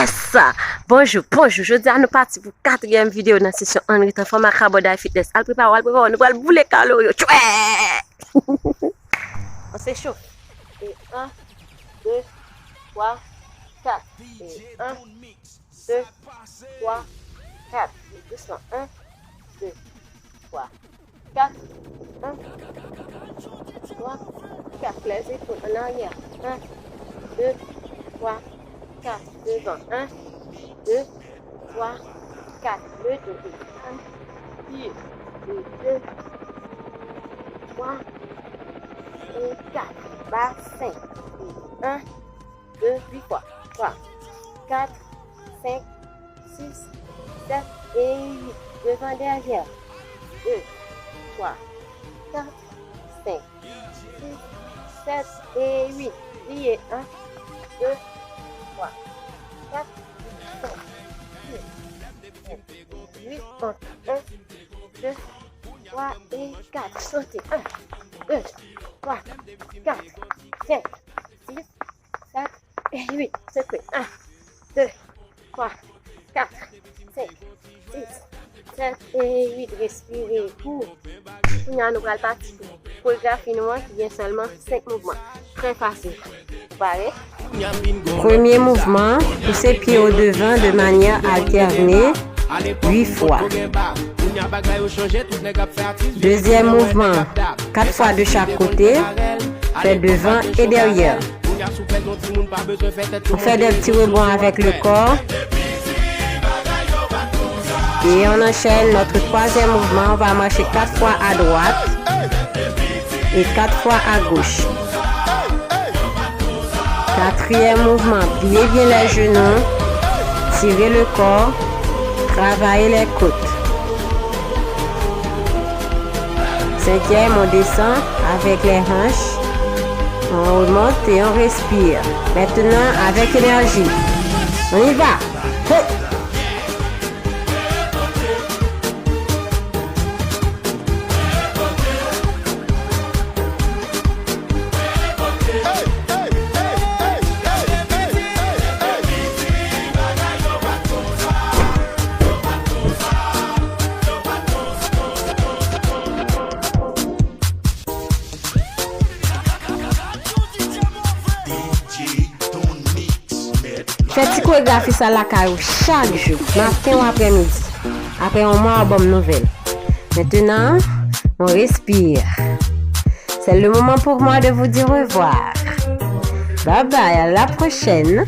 Yes! Bonjour. Je dis à nous partir pour 4e vidéo dans la session Henri Transforma Carbodai Fitness. Al prépare, nous allons bouler calories. On s'échauffe. Et 1, 2, 3, 4. Et 1, 2, 3, 4. Doucement. 1, 2, 3, 4. 1, 3, 4. Les épaules en arrière. 1, 2, 3, 4. Devant. 1, 2, 3, 4. Le dos. 1, pied. Et 2, 3, et 4. Bassin. Et 1, 2, 8 fois. 3, 4, 5, 6, 7 et 8. Devant, derrière. 2, 3, 4, 5, 6, 7 et 8. Pliez. 1, 2, 3, 4, 5, 6, 7, 8. 1, 2, 3 et 4. Sautez. 1, 2, 3, 4, 5, 6, 7 et 8. Secouez. 1, 2, 3, 4, 5, 6, 7 et 8. Respirez. Pour. Nous allons partir. Chorégraphie qui vient seulement 5 mouvements. Très facile. Pareil. Premier mouvement, pousser pied au devant de manière alternée 8 fois. Deuxième mouvement, 4 fois de chaque côté, fait devant et derrière. On fait des petits rebonds avec le corps. Et on enchaîne notre troisième mouvement. On va marcher 4 fois à droite et 4 fois à gauche. Quatrième mouvement, pliez bien les genoux, tirez le corps, travaillez les côtes. Cinquième, on descend avec les hanches, on remonte et on respire. Maintenant, avec énergie, on y va. Hey! Faites chorégraphie ça la caillou chaque jour, matin ou après-midi. Après on mange une bonne nouvelle. Maintenant, on respire. C'est le moment pour moi de vous dire au revoir. Bye bye, à la prochaine.